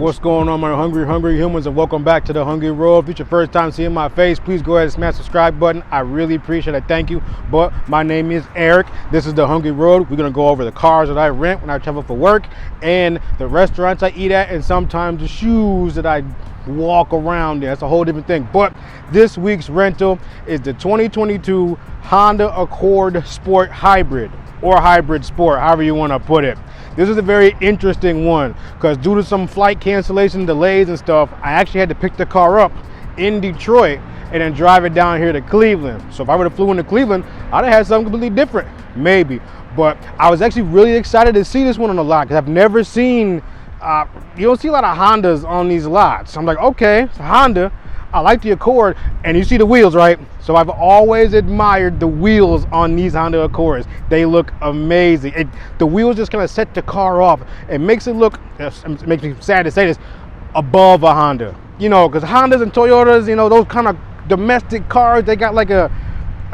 What's going on, my hungry humans, and welcome back to the Hungry Road. If it's your first time seeing my face, please go ahead and smash the subscribe button. I really appreciate it. Thank you. But my name is Eric. This is the Hungry Road. We're gonna go over the cars that I rent when I travel for work, and the restaurants I eat at, and sometimes the shoes that I walk around in. That's a whole different thing. But this week's rental is the 2022 Honda Accord Sport Hybrid, or Hybrid Sport, however you want to put it. This is a very interesting one because due to some flight cancellation delays and stuff, I actually had to pick the car up in Detroit and then drive it down here to Cleveland. So if I would have flew into Cleveland, I'd have had something completely different, maybe. But I was actually really excited to see this one on the lot because I've never seen, you don't see a lot of Hondas on these lots. I'm like, okay, it's a Honda. I like the Accord, and you see the wheels, right? So I've always admired the wheels on these Honda Accords. They look amazing. The wheels just kind of set the car off. It makes it look, it makes me sad to say this, above a Honda. You know, because Hondas and Toyotas, you know, those kind of domestic cars, they got like a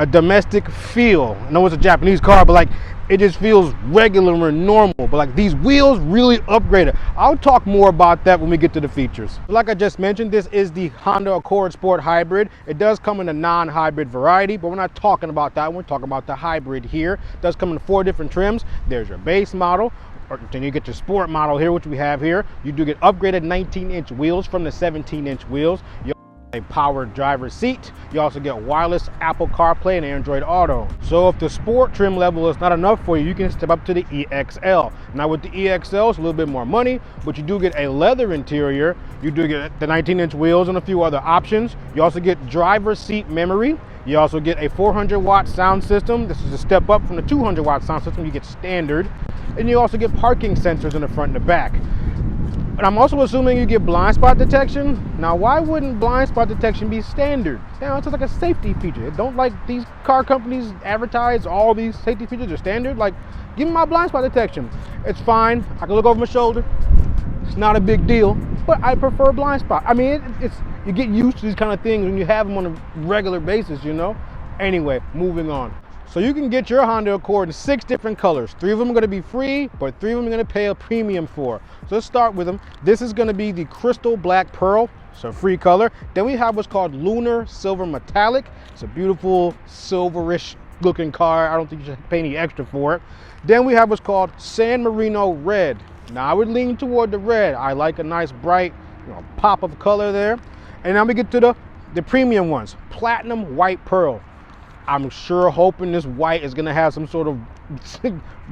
domestic feel. I know it's a Japanese car, but like, it just feels regular and normal, but like these wheels really upgraded. I'll talk more about that when we get to the features. Like I just mentioned, this is the Honda Accord Sport Hybrid. It does come in a non-hybrid variety, but we're not talking about that. We're talking about the hybrid here. It does come in 4 different trims. There's your base model, or then you get your sport model here, which we have here. You do get upgraded 19-inch wheels from the 17-inch wheels. A powered driver's seat. You also get wireless Apple CarPlay and Android Auto. So if the sport trim level is not enough for you, you can step up to the EXL. Now with the EXL, it's a little bit more money, but you do get a leather interior. You do get the 19-inch wheels and a few other options. You also get driver's seat memory. You also get a 400-watt sound system. This is a step up from the 200-watt sound system you get standard. And you also get parking sensors in the front and the back. And I'm also assuming you get blind spot detection. Now, why wouldn't blind spot detection be standard? You know, it's just like a safety feature. Don't like these car companies advertise all these safety features are standard. Like, give me my blind spot detection. It's fine. I can look over my shoulder. It's not a big deal, but I prefer blind spot. I mean, it's you get used to these kind of things when you have them on a regular basis, you know? Anyway, moving on. So you can get your Honda Accord in 6 different colors. 3 of them are going to be free, but 3 of them are going to pay a premium for. So let's start with them. This is going to be the Crystal Black Pearl, so free color. Then we have what's called Lunar Silver Metallic. It's a beautiful silverish looking car. I don't think you should pay any extra for it. Then we have what's called San Marino Red. Now I would lean toward the red. I like a nice bright, you know, pop of color there. And now we get to the premium ones. Platinum White Pearl. I'm sure hoping this white is gonna have some sort of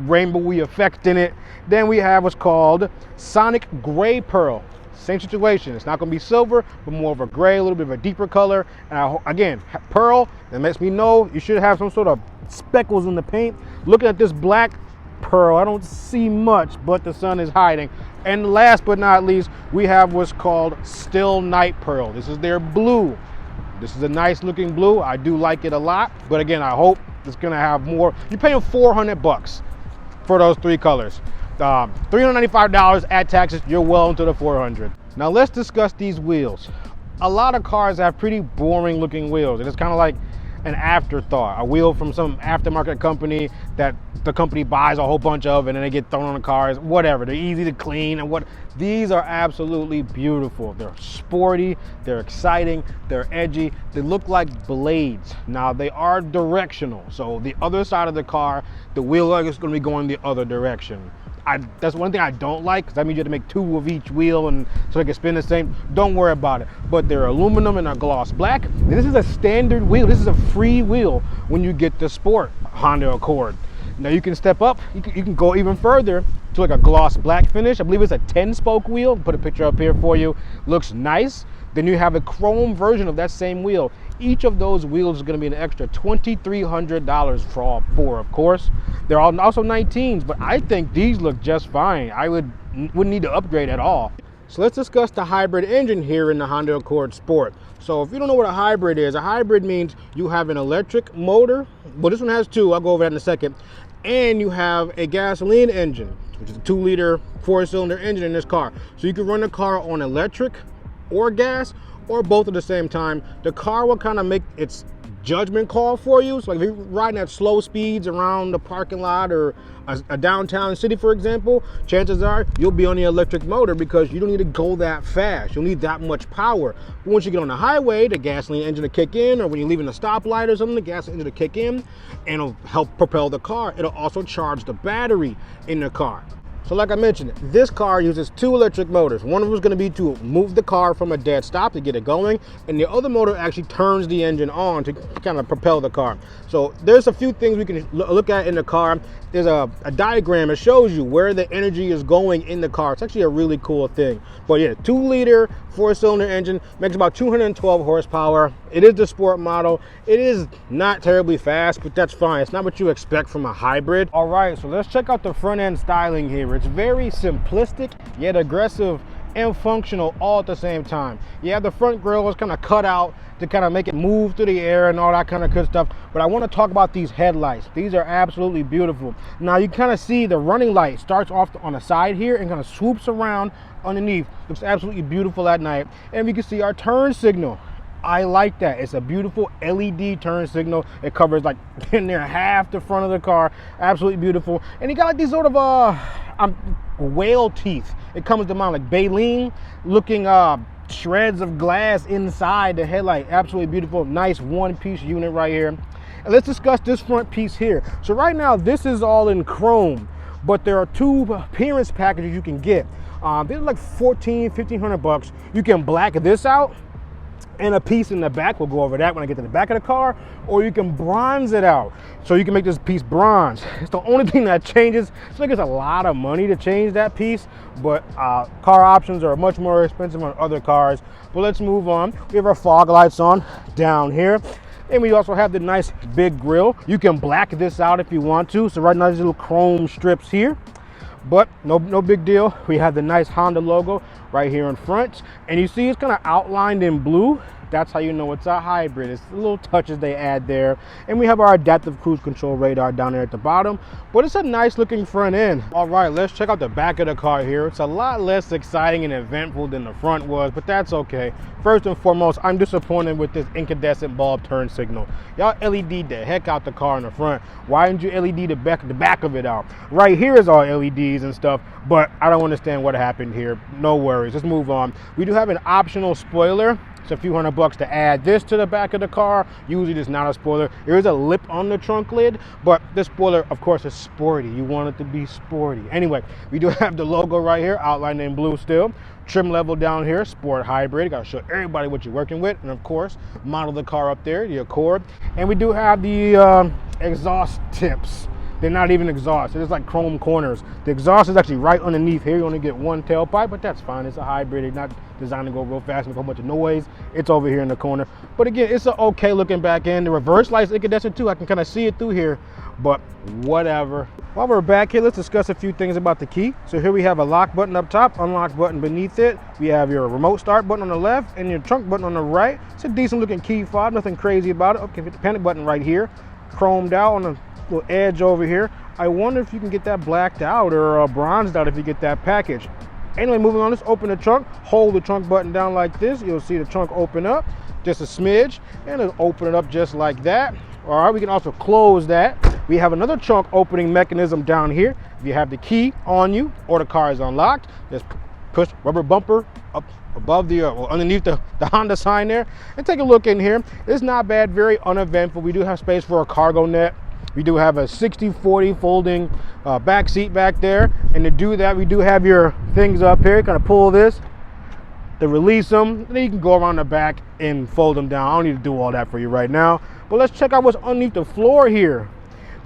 rainbowy effect in it. Then we have what's called Sonic Gray Pearl. Same situation. It's not gonna be silver, but more of a gray, a little bit of a deeper color. And again, pearl, that lets me know you should have some sort of speckles in the paint. Looking at this black pearl, I don't see much, but the sun is hiding. And last but not least, we have what's called Still Night Pearl. This is their blue. This is a nice looking blue. I do like it a lot, but again, I hope it's gonna have more. You're paying $400 for those 3 colors. $395 at taxes, you're well into the $400. Now let's discuss these wheels. A lot of cars have pretty boring looking wheels, and it's kind of like an afterthought, a wheel from some aftermarket company that the company buys a whole bunch of and then they get thrown on the cars, whatever. They're easy to clean and what. These are absolutely beautiful. They're sporty, they're exciting, they're edgy. They look like blades. Now they are directional. So the other side of the car, the wheel is gonna be going the other direction. That's one thing I don't like, because that means you have to make 2 of each wheel and so they can spin the same. Don't worry about it. But they're aluminum and are gloss black. And this is a standard wheel. This is a free wheel when you get the Sport Honda Accord. Now you can step up, you can go even further to like a gloss black finish. I believe it's a 10-spoke wheel. Put a picture up here for you. Looks nice. Then you have a chrome version of that same wheel. Each of those wheels is going to be an extra $2,300 for, of course. They're also 19s, but I think these look just fine. I wouldn't need to upgrade at all. So let's discuss the hybrid engine here in the Honda Accord Sport. So if you don't know what a hybrid is, a hybrid means you have an electric motor. Well, this one has 2. I'll go over that in a second. And you have a gasoline engine, which is a 2-liter 4-cylinder engine in this car. So you can run the car on electric or gas, or both at the same time. The car will kind of make its judgment call for you. So like if you're riding at slow speeds around the parking lot or a downtown city, for example, chances are you'll be on the electric motor because you don't need to go that fast. You'll need that much power. But once you get on the highway, the gasoline engine will kick in, or when you're leaving a stoplight or something, the gasoline engine will kick in and it'll help propel the car. It'll also charge the battery in the car. So like I mentioned, this car uses 2 electric motors. One of them is going to be to move the car from a dead stop to get it going, and the other motor actually turns the engine on to kind of propel the car. So there's a few things we can look at in the car. There's a diagram that shows you where the energy is going in the car. It's actually a really cool thing. But yeah, 2-liter 4-cylinder engine, makes about 212 horsepower. It is the sport model. It is not terribly fast, but that's fine. It's not what you expect from a hybrid. All right, so let's check out the front end styling here. It's very simplistic, yet aggressive and functional all at the same time. Yeah, the front grille was kind of cut out to kind of make it move through the air and all that kind of good stuff. But I want to talk about these headlights. These are absolutely beautiful. Now you kind of see the running light starts off on the side here and kind of swoops around underneath. Looks absolutely beautiful at night. And we can see our turn signal. I like that. It's a beautiful LED turn signal. It covers like in there half the front of the car. Absolutely beautiful. And you got like these sort of whale teeth. It comes to mind like baleen looking shreds of glass inside the headlight. Absolutely beautiful. Nice one-piece unit right here. And let's discuss this front piece here. So right now this is all in chrome, but there are 2 appearance packages you can get. They're like $1,500 bucks. You can black this out, and a piece in the back, we'll go over that when I get to the back of the car, or you can bronze it out. So you can make this piece bronze. It's the only thing that changes. It's like it's a lot of money to change that piece, but car options are much more expensive on other cars. But let's move on. We have our fog lights on down here. And we also have the nice big grille. You can black this out if you want to. So right now there's little chrome strips here, but no big deal. We have the nice Honda logo right here in front, and you see it's kind of outlined in blue. That's how you know it's a hybrid. It's the little touches they add there. And we have our adaptive cruise control radar down there at the bottom, but it's a nice looking front end. All right, let's check out the back of the car here. It's a lot less exciting and eventful than the front was, but that's okay. First and foremost, I'm disappointed with this incandescent bulb turn signal. Y'all LED'd the heck out the car in the front. Why didn't you LED the back of it out? Right here is all LEDs and stuff, but I don't understand what happened here. No worries, let's move on. We do have an optional spoiler. It's a few $100 to add this to the back of the car. Usually it's not a spoiler. There is a lip on the trunk lid, but this spoiler, of course, is sporty. You want it to be sporty. Anyway, we do have the logo right here, outlined in blue still. Trim level down here, sport hybrid. Gotta show everybody what you're working with. And of course, model the car up there, the Accord. And we do have the exhaust tips. They're not even exhaust. It's like chrome corners. The exhaust is actually right underneath here. You only get one tailpipe, but that's fine. It's a hybrid. It's not designed to go real fast and make a whole bunch of noise. It's over here in the corner. But again, it's an okay looking back end. The reverse light's incandescent too. I can kind of see it through here, but whatever. While we're back here, let's discuss a few things about the key. So here we have a lock button up top, unlock button beneath it. We have your remote start button on the left and your trunk button on the right. It's a decent looking key fob, nothing crazy about it. Okay, the panic button right here, chromed out on the little edge over here. I wonder if you can get that blacked out or bronzed out if you get that package. Anyway, moving on, let's open the trunk. Hold the trunk button down like this. You'll see the trunk open up just a smidge, and it'll open it up just like that. All right, we can also close that. We have another trunk opening mechanism down here. If you have the key on you or the car is unlocked, just push rubber bumper up above the or underneath the Honda sign there, and take a look in here. It's not bad, very uneventful. We do have space for a cargo net. We do have a 60/40 folding back seat back there, and to do that we do have your things up here. Kind of pull this to release them, and then you can go around the back and fold them down. I don't need to do all that for you right now, but let's check out what's underneath the floor here.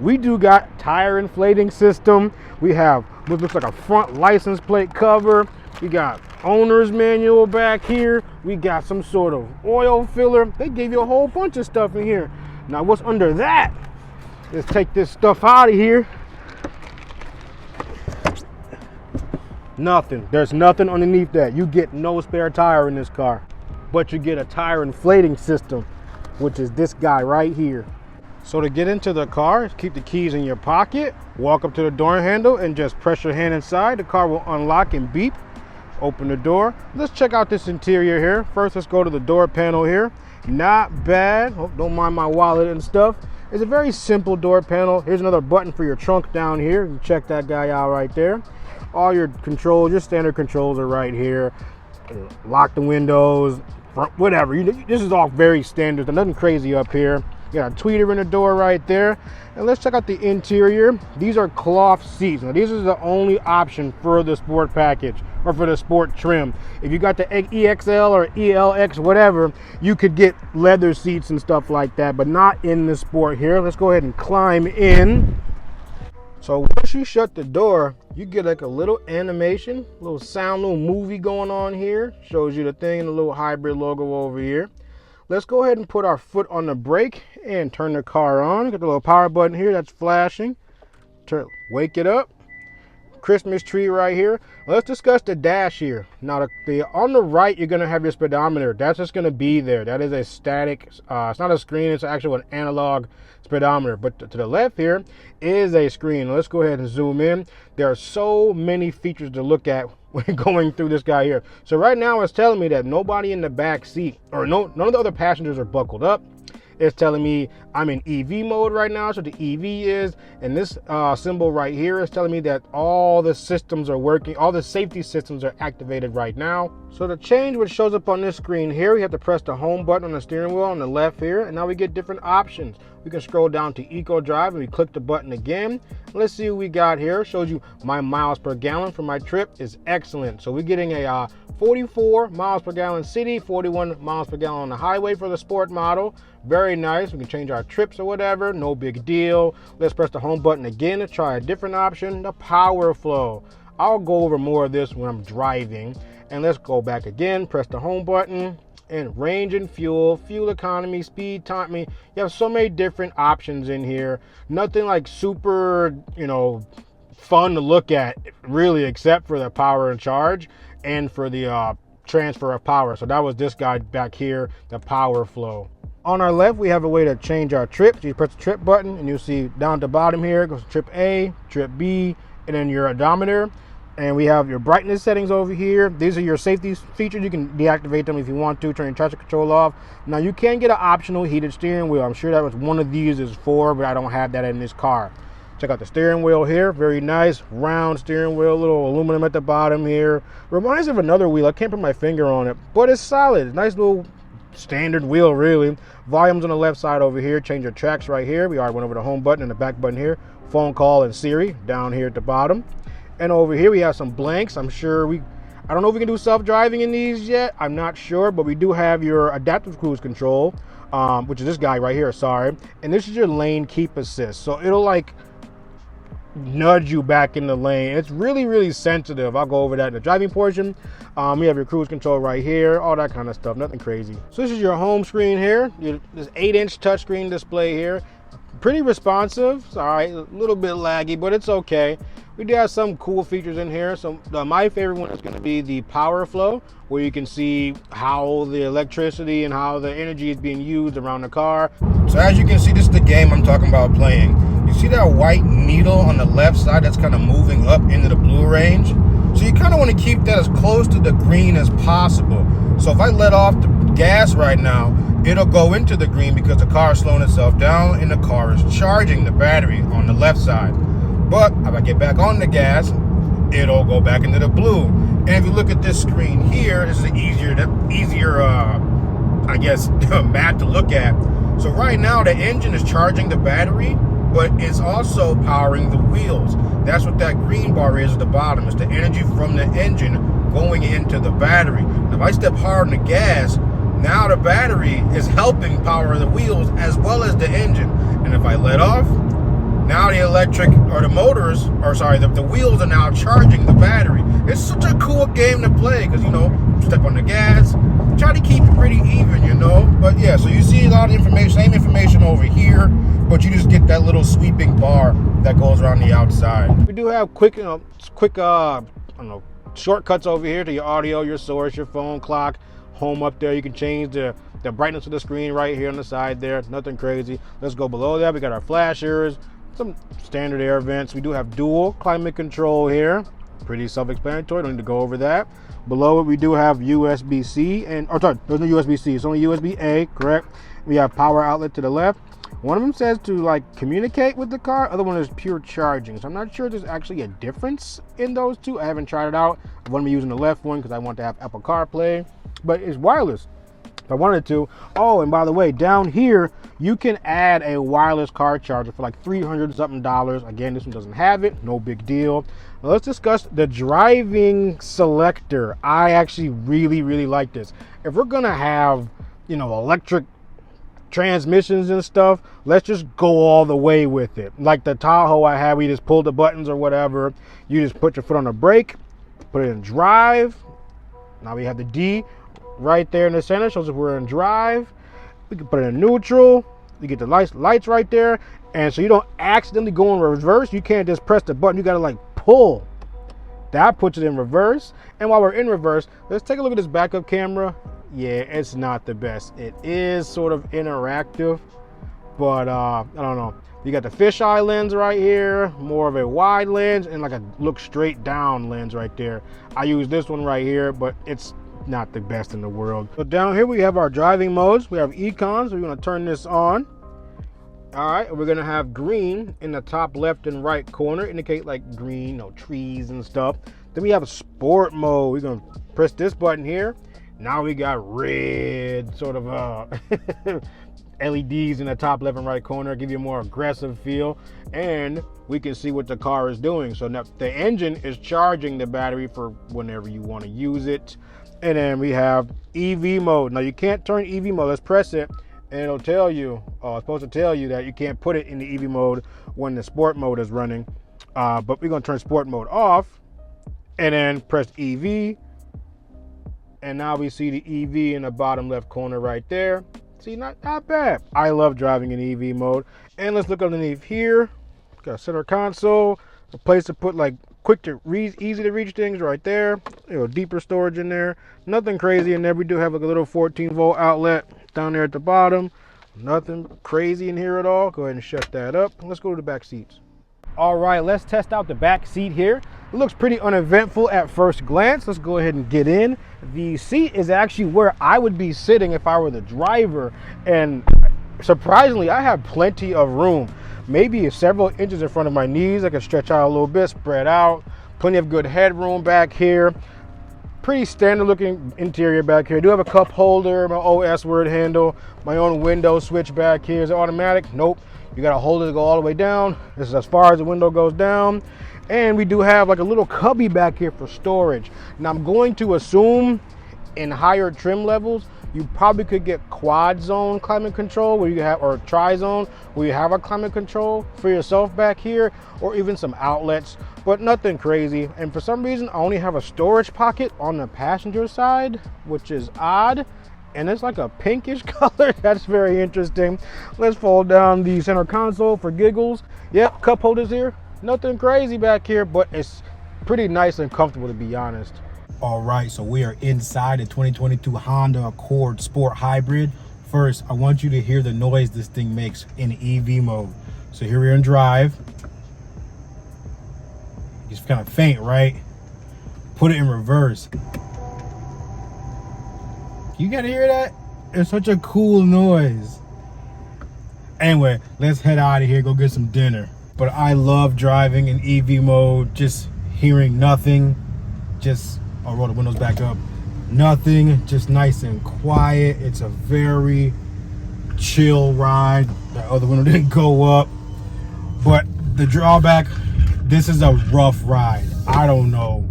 We do got tire inflating system. We have what looks like a front license plate cover. We got owner's manual back here. We got some sort of oil filler. They gave you a whole bunch of stuff in here. Now what's under that? Let's take this stuff out of here. Nothing. There's nothing underneath that. You get no spare tire in this car, but you get a tire inflating system, which is this guy right here. So to get into the car, keep the keys in your pocket, walk up to the door handle and just press your hand inside. The car will unlock and beep. Open the door. Let's check out this interior here. First, let's go to the door panel here. Not bad. Oh, don't mind my wallet and stuff. It's a very simple door panel. Here's another button for your trunk down here. You can check that guy out right there. All your controls, your standard controls are right here. Lock the windows, front, whatever. This is all very standard. There's nothing crazy up here. You got a tweeter in the door right there. And let's check out the interior. These are cloth seats. Now these are the only option for the sport package or for the sport trim. If you got the EXL or ELX, whatever, you could get leather seats and stuff like that, but not in the sport here. Let's go ahead and climb in. So once you shut the door, you get like a little animation, little sound, little movie going on here. Shows you the thing, the little hybrid logo over here. Let's go ahead and put our foot on the brake and turn the car on. Got the little power button here that's flashing. Wake it up. Christmas tree right here. Let's discuss the dash here. Now, on the right, you're going to have your speedometer. That's just going to be there. That is a static, it's not a screen, it's actually an analog speedometer. But to the left here is a screen. Let's go ahead and zoom in. There are so many features to look at when going through this guy here. So right now it's telling me that nobody in the back seat, or none of the other passengers are buckled up. It's telling me I'm in EV mode right now, so the EV is, and this symbol right here is telling me that all the systems are working, all the safety systems are activated right now. So to change what shows up on this screen here, we have to press the home button on the steering wheel on the left here, and now we get different options. We can scroll down to Eco Drive and we click the button again. Let's see what we got here. It shows you my miles per gallon for my trip is excellent. So we're getting a 44 miles per gallon city, 41 miles per gallon on the highway for the sport model. Very nice. We can change our trips or whatever, no big deal. Let's press the home button again to try a different option, the power flow. I'll go over more of this when I'm driving. And let's go back again, press the home button, and range and fuel economy, speed, time. I mean, you have so many different options in here. Nothing like super, fun to look at really, except for the power and charge and for the transfer of power. So that was this guy back here, the power flow. On our left, we have a way to change our trips. You press the trip button and you'll see down at the bottom here, it goes to trip A, trip B, and then your odometer. And we have your brightness settings over here. These are your safety features. You can deactivate them if you want to, turn your traction control off. Now you can get an optional heated steering wheel. I'm sure that was one of these is for, but I don't have that in this car. Check out the steering wheel here. Very nice, round steering wheel, little aluminum at the bottom here. Reminds me of another wheel. I can't put my finger on it, but it's solid. Nice little standard wheel, really. Volumes on the left side over here. Change your tracks right here. We already went over the home button and the back button here. Phone call and Siri down here at the bottom. And over here we have some blanks. I don't know if we can do self-driving in these yet. I'm not sure, but we do have your adaptive cruise control, which is this guy right here, sorry. And this is your lane keep assist. So it'll like nudge you back in the lane. It's really, really sensitive. I'll go over that in the driving portion. We have your cruise control right here, all that kind of stuff, nothing crazy. So this is your home screen here. This 8-inch touchscreen display here. Pretty responsive. It's all right, a little bit laggy, but it's okay. We do have some cool features in here. So my favorite one is going to be the power flow, where you can see how the electricity and how the energy is being used around the car. So as you can see, this is the game I'm talking about playing. You see that white needle on the left side that's kind of moving up into the blue range? So you kind of want to keep that as close to the green as possible. So if I let off the gas right now, it'll go into the green because the car is slowing itself down and the car is charging the battery on the left side. But if I get back on the gas, it'll go back into the blue. And if you look at this screen here, this is an easier map to look at. So right now the engine is charging the battery, but it's also powering the wheels. That's what that green bar is at the bottom. It's the energy from the engine going into the battery. Now, if I step hard on the gas, now the battery is helping power the wheels as well as the engine. And if I let off, now the electric or the motors, or sorry, the wheels are now charging the battery. It's such a cool game to play because, step on the gas, try to keep it pretty even, But yeah, so you see a lot of information, same information over here, but you just get that little sweeping bar that goes around the outside. We do have quick shortcuts over here to your audio, your source, your phone, clock, home up there. You can change the brightness of the screen right here on the side there. Nothing crazy. Let's go below that. We got our flashers, some standard air vents. We do have dual climate control here. Pretty self-explanatory. Don't need to go over that. Below it, we do have USB-C and, oh, sorry, there's no USB-C. It's only USB-A, correct? We have power outlet to the left. One of them says to like communicate with the car. Other one is pure charging. So I'm not sure if there's actually a difference in those two. I haven't tried it out. I'm going to be using the left one because I want to have Apple CarPlay, but it's wireless if I wanted to. Oh, and by the way, down here, you can add a wireless car charger for like $300 something. Again, this one doesn't have it. No big deal. Now let's discuss the driving selector. I actually really like this. If we're going to have, you know, electric transmissions and stuff, let's just go all the way with it. Like the Tahoe I had, we just pulled the buttons or whatever. You just put your foot on the brake, put it in drive. Now we have the D right there in the center, shows if we're in drive. We can put it in neutral. You get the lights right there, and so you don't accidentally go in reverse. You can't just press the button. You gotta like pull. That puts it in reverse. And while we're in reverse, let's take a look at this backup camera. Yeah, it's not the best. It is sort of interactive, but I don't know. You got the fisheye lens right here, more of a wide lens, and like a look straight down lens right there. I use this one right here, but it's not the best in the world. So down here we have our driving modes. We have econ, so we're gonna turn this on. All right, we're gonna have green in the top left and right corner, indicate like green, you know, trees and stuff. Then we have a sport mode. We're gonna press this button here. Now we got red sort of LEDs in the top left and right corner, give you a more aggressive feel, and we can see what the car is doing. So now the engine is charging the battery for whenever you want to use it. And then we have EV mode. Now you can't turn EV mode. Let's press it, and it'll tell you, it's supposed to tell you that you can't put it in the EV mode when the sport mode is running. But we're gonna turn sport mode off, and then press EV. And now we see the EV in the bottom left corner right there. See, not bad. I love driving in EV mode. And let's look underneath here. Got a center console, a place to put like quick to read, easy to reach things right there. You know, deeper storage in there. Nothing crazy in there. We do have like a little 14-volt outlet down there at the bottom. Nothing crazy in here at all. Go ahead and shut that up. Let's go to the back seats. All right, let's test out the back seat here. It looks pretty uneventful at first glance. Let's go ahead and get in. The seat is actually where I would be sitting if I were the driver. And surprisingly, I have plenty of room. Maybe several inches in front of my knees. I can stretch out a little bit, spread out. Plenty of good headroom back here. Pretty standard looking interior back here. I do have a cup holder, my OS word handle, my own window switch back here. Is it automatic? Nope. You got to hold it to go all the way down. This is as far as the window goes down. And we do have like a little cubby back here for storage. Now I'm going to assume in higher trim levels, you probably could get quad zone climate control where you have, or tri-zone where you have a climate control for yourself back here, or even some outlets, but nothing crazy. And for some reason, I only have a storage pocket on the passenger side, which is odd. And it's like a pinkish color. That's very interesting. Let's fold down the center console for giggles. Yep, cup holders here. Nothing crazy back here, but it's pretty nice and comfortable, to be honest. All right, so we are inside the 2022 Honda Accord Sport Hybrid. First, I want you to hear the noise this thing makes in EV mode. So here we're in drive. It's kind of faint, right? Put it in reverse. You gotta hear that? It's such a cool noise. Anyway, let's head out of here, go get some dinner. But I love driving in EV mode, just hearing nothing. I'll roll the windows back up. Nothing, just nice and quiet. It's a very chill ride. The other window didn't go up. But the drawback, this is a rough ride. I don't know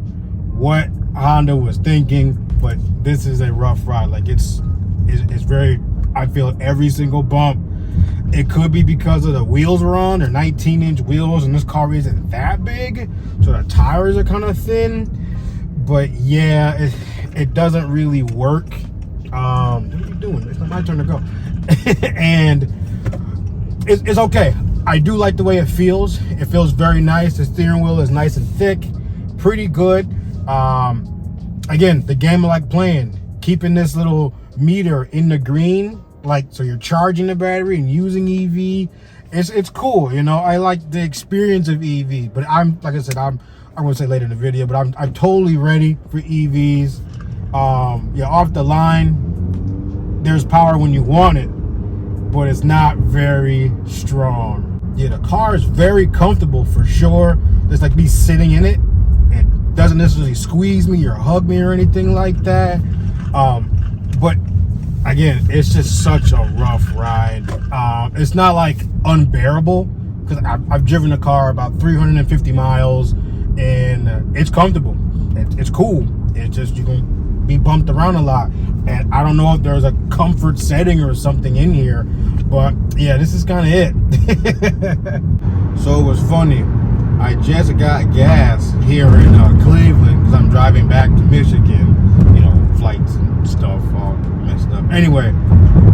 what Honda was thinking, but this is a rough ride. Like it's very, I feel every single bump. It could be because of the wheels we're on. They're 19-inch wheels, and this car isn't that big, so the tires are kind of thin. But yeah, it doesn't really work. What are you doing? It's not my turn to go. And it's okay. I do like the way it feels. It feels very nice. The steering wheel is nice and thick, pretty good. Again, the game I like playing, keeping this little meter in the green, like, so you're charging the battery and using EV. It's cool, you know. I like the experience of EV, but like I said, I'm I'm gonna say later in the video, but I'm totally ready for EVs. Yeah, off the line, there's power when you want it, but it's not very strong. Yeah, the car is very comfortable for sure. Just like me sitting in it, it doesn't necessarily squeeze me or hug me or anything like that. But again, it's just such a rough ride. It's not like unbearable, because I've driven the car about 350 miles and it's comfortable. It's cool. It's just you can be bumped around a lot. And I don't know if there's a comfort setting or something in here, but yeah, this is kind of it. So it was funny. I just got gas here in Cleveland because I'm driving back to Michigan. You know, flights and stuff all messed up. Anyway,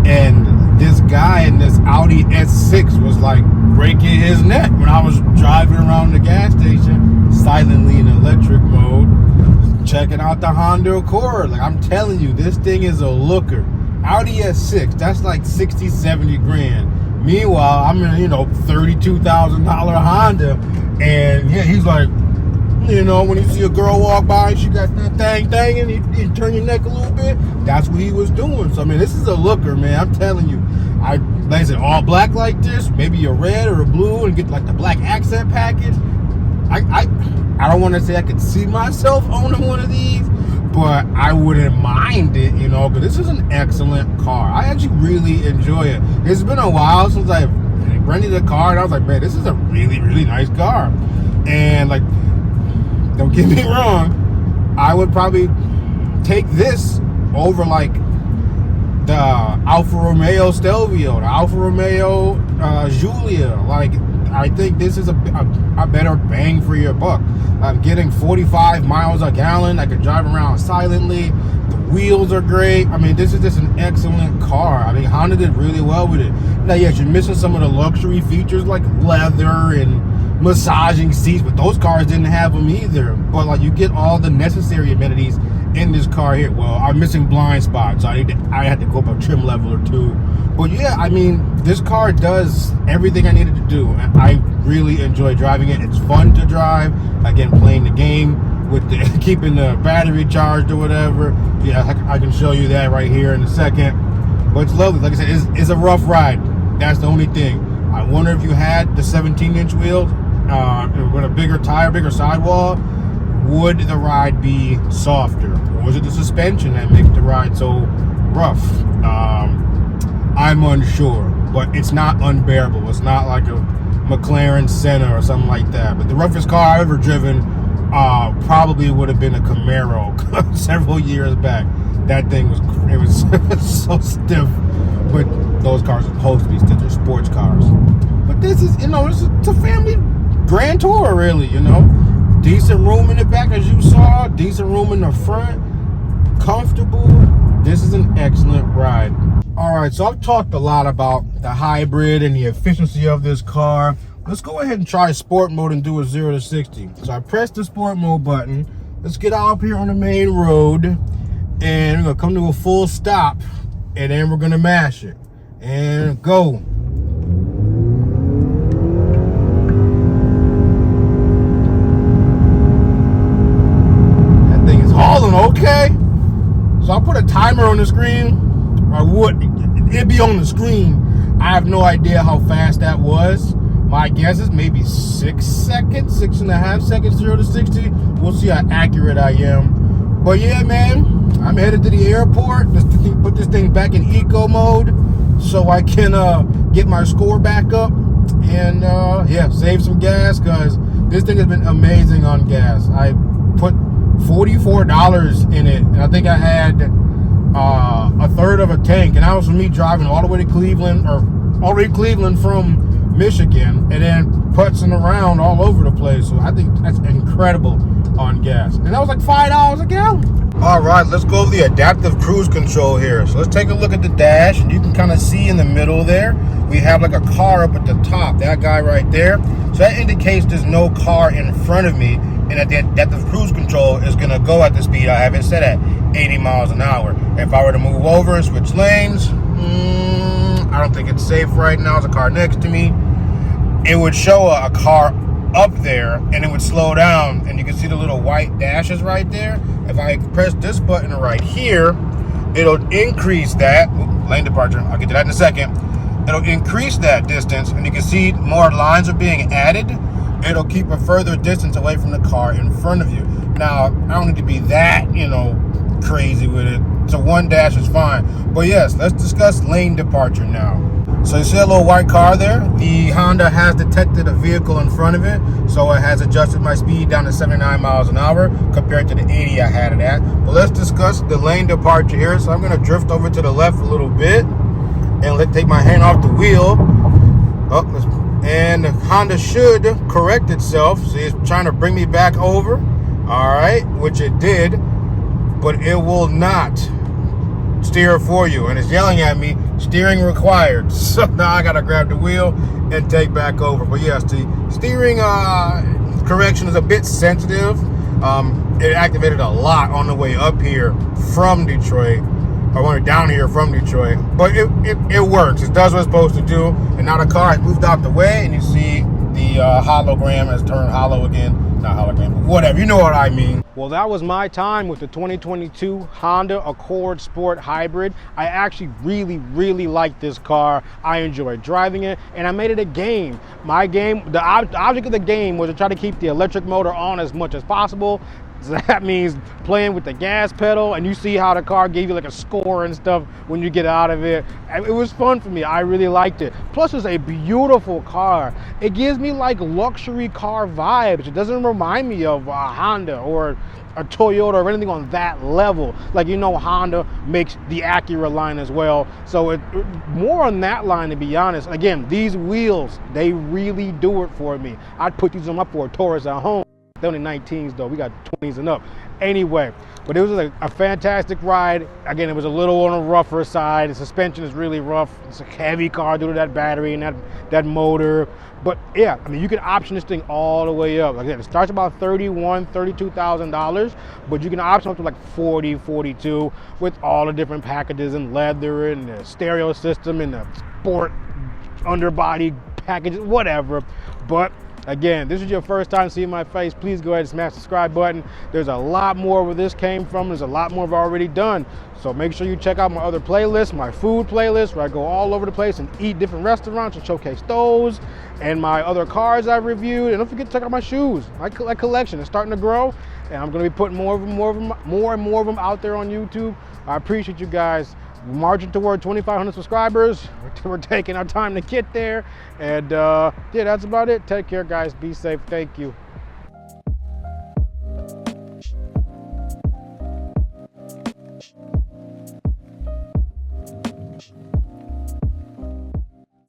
and this guy in this Audi S6 was like breaking his neck when I was driving around the gas station silently in electric mode, checking out the Honda Accord. Like, I'm telling you, this thing is a looker. Audi S6, that's like 60, 70 grand. Meanwhile, I'm in, you know, $32,000 Honda. And yeah, he's like, you know, when you see a girl walk by and she got that thing and you turn your neck a little bit, that's what he was doing. So, I mean, this is a looker, man. I'm telling you. Like I said, all black like this, maybe a red or a blue, and get like the black accent package. I don't want to say I could see myself owning one of these, but I wouldn't mind it, you know, because this is an excellent car. I actually really enjoy it. It's been a while since I rented a car, and I was like, man, this is a really, really nice car. And like, don't get me wrong, I would probably take this over like the Alfa Romeo Stelvio, the Alfa Romeo Giulia. Like, I think this is a better bang for your buck. I'm getting 45 miles a gallon. I can drive around silently. The wheels are great. I mean, this is just an excellent car. I mean, Honda did really well with it. Now, yes, you're missing some of the luxury features like leather and massaging seats, but those cars didn't have them either. But like, you get all the necessary amenities in this car here. Well, I'm missing blind spots, so I had to go up a trim level or two. But yeah, I mean, this car does everything I needed to do. I really enjoy driving it. It's fun to drive. Again, playing the game with the keeping the battery charged or whatever. Yeah, I can show you that right here in a second. But it's lovely. Like I said, it's a rough ride. That's the only thing. I wonder if you had the 17-inch wheels with a bigger tire, bigger sidewall, would the ride be softer? Or was it the suspension that makes the ride so rough? I'm unsure, but it's not unbearable. It's not like a McLaren Senna or something like that. But the roughest car I've ever driven probably would have been a Camaro several years back. That thing was so stiff. But those cars are supposed to be stiff. They're sports cars. But this is, you know, it's a family grand tour, really, you know. Decent room in the back, as you saw. Decent room in the front. Comfortable. This is an excellent ride. All right, so I've talked a lot about the hybrid and the efficiency of this car. Let's go ahead and try sport mode and do a 0 to 60. So I pressed the sport mode button. Let's get out here on the main road, and we're gonna come to a full stop, and then we're gonna mash it and go. That thing is hauling, okay. So I'll put a timer on the screen. Or would it'd be on the screen. I have no idea how fast that was. My guess is maybe 6 seconds, 6.5 seconds, 0 to 60. We'll see how accurate I am. But yeah, man, I'm headed to the airport. Let's put this thing back in eco mode so I can get my score back up and yeah, save some gas, because this thing has been amazing on gas. I put $44 in it, and I think I had a third of a tank, and that was for me driving all the way to Cleveland, or already Cleveland from Michigan, and then putzing around all over the place. So I think that's incredible on gas, and that was like $5 a gallon. All right, let's go over the adaptive cruise control here. So let's take a look at the dash, and you can kind of see in the middle there we have like a car up at the top, that guy right there. So that indicates there's no car in front of me, and that the adaptive cruise control is going to go at the speed I have it set at, 80 miles an hour. If I were to move over and switch lanes, I don't think it's safe right now. There's a car next to me. It would show a car up there and it would slow down, and you can see the little white dashes right there. If I press this button right here, it'll increase that lane departure. I'll get to that in a second. It'll increase that distance, and you can see more lines are being added. It'll keep a further distance away from the car in front of you. Now, I don't need to be that, crazy with it. So one dash is fine. But yes, let's discuss lane departure now. So you see a little white car there? The Honda has detected a vehicle in front of it, so it has adjusted my speed down to 79 miles an hour compared to the 80 I had it at. But let's discuss the lane departure here. So I'm going to drift over to the left a little bit and take my hand off the wheel. And the Honda should correct itself. So it's trying to bring me back over. All right, which it did, but it will not steer for you, and it's yelling at me, steering required. So now I gotta grab the wheel and take back over. But yes, the steering correction is a bit sensitive. It activated a lot on the way up here from Detroit, or when we're down here from Detroit, but it works. It does what it's supposed to do. And now the car has moved out the way, and you see the hologram has turned hollow again. Not hologram, but whatever, you know what I mean. Well, that was my time with the 2022 Honda Accord Sport Hybrid. I actually really like this car. I enjoyed driving it, and I made it a game. My game, the object of the game was to try to keep the electric motor on as much as possible. So that means playing with the gas pedal, and you see how the car gave you like a score and stuff when you get out of it. It was fun for me. I really liked it. Plus, it's a beautiful car. It gives me like luxury car vibes. It doesn't remind me of a Honda or a Toyota or anything on that level. Like, Honda makes the Acura line as well. So it more on that line, to be honest. Again, these wheels, they really do it for me. I'd put these on my Ford Taurus at home. They're only 19s though, we got 20s and up. Anyway, but it was a fantastic ride. Again, it was a little on the rougher side. The suspension is really rough. It's a heavy car due to that battery and that motor. But yeah, you can option this thing all the way up. Like I said, it starts about $32,000, but you can option up to like 40, 42 with all the different packages and leather and the stereo system and the sport underbody packages, whatever. But again, this is your first time seeing my face, please go ahead and smash the subscribe button. There's a lot more where this came from. There's a lot more I've already done. So make sure you check out my other playlists, my food playlist, where I go all over the place and eat different restaurants and showcase those, and my other cars I've reviewed. And don't forget to check out my shoes. My collection is starting to grow, and I'm going to be putting more and more of them out there on YouTube. I appreciate you guys. We're marching toward 2,500 subscribers. We're taking our time to get there. And yeah, that's about it. Take care, guys. Be safe. Thank you.